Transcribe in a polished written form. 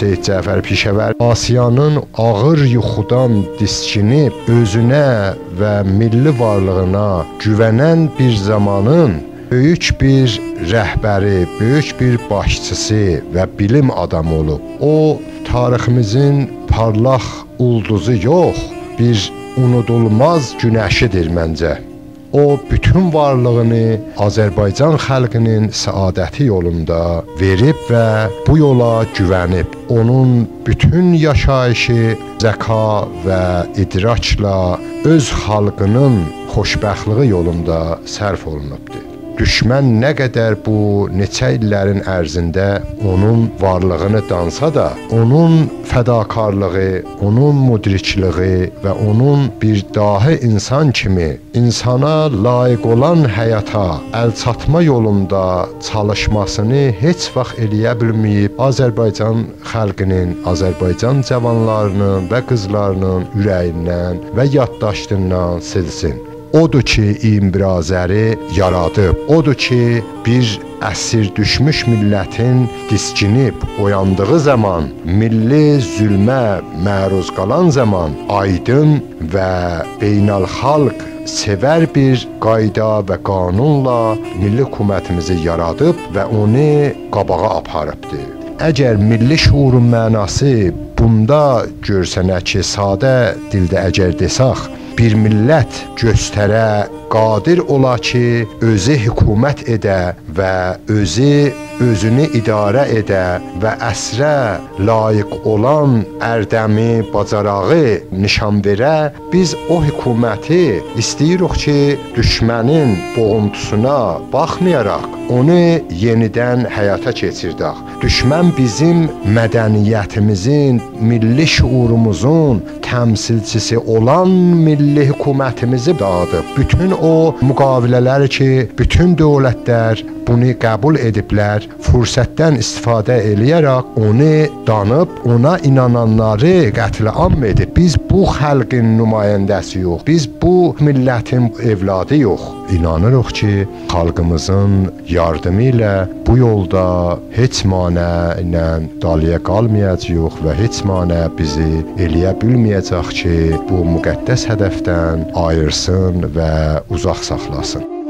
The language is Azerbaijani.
Seyid Cəfər Pişəvər Asiyanın ağır yuxudan diskinib özünə və milli varlığına güvənən bir zamanın böyük bir rəhbəri, böyük bir başçısı və bilim adamı olub. O, tariximizin parlaq ulduzu yox, bir unudulmaz günəşidir məncə. O, bütün varlığını Azərbaycan xalqının səadəti yolunda verib və bu yola güvənib. Onun bütün yaşayışı zəka və idrakla öz xalqının xoşbəxtliyi yolunda sərf olunubdur. Düşmən nə qədər bu neçə illərin ərzində onun varlığını dansa da, onun fədakarlığı, onun müdrikliyi və onun bir dahi insan kimi insana layiq olan həyata əl çatma yolunda çalışmasını heç vaxt eləyə bilməyib Azərbaycan xalqının, Azərbaycan cavanlarının və qızlarının ürəyindən və yaddaşından silsin. Odur ki, İmrazəri yaradıb. Odur ki, bir əsir düşmüş millətin diskinib oyandığı zaman, milli zülmə məruz qalan zaman aydın və beynəlxalq sevər bir qayda və qanunla milli hökumətimizi yaradıb və onu qabağa aparıbdır. Əgər milli şuurun mənası bunda görsənə ki, sadə dildə əgər desək, bir millət göstərə qadir ola ki, özü hökumət edə və özünü idarə edə və əsrə layiq olan ərdəmi, bacarağı nişan verə, biz o hökuməti istəyirik ki, düşmənin boğuntusuna baxmayaraq, onu yenidən həyata keçirdək. Düşmən bizim mədəniyyətimizin, milli şuurumuzun təmsilçisi olan milli hökumətimizi dağıdıb. Bütün o müqavilələr ki, bütün dövlətlər bunu qəbul ediblər, fürsətdən istifadə eləyərək onu danıb, ona inananları qətlə-am edib. Biz bu xalqın nümayəndəsiyik, biz bu millətin evladı yox. İnanırıq ki, xalqımızın yardımı ilə bu yolda heç manə ilə dalıya qalmayacağıq və heç manə bizi eləyə bilməyəcək ki, bu müqəddəs hədəfdən ayırsın və uzaq saxlasın.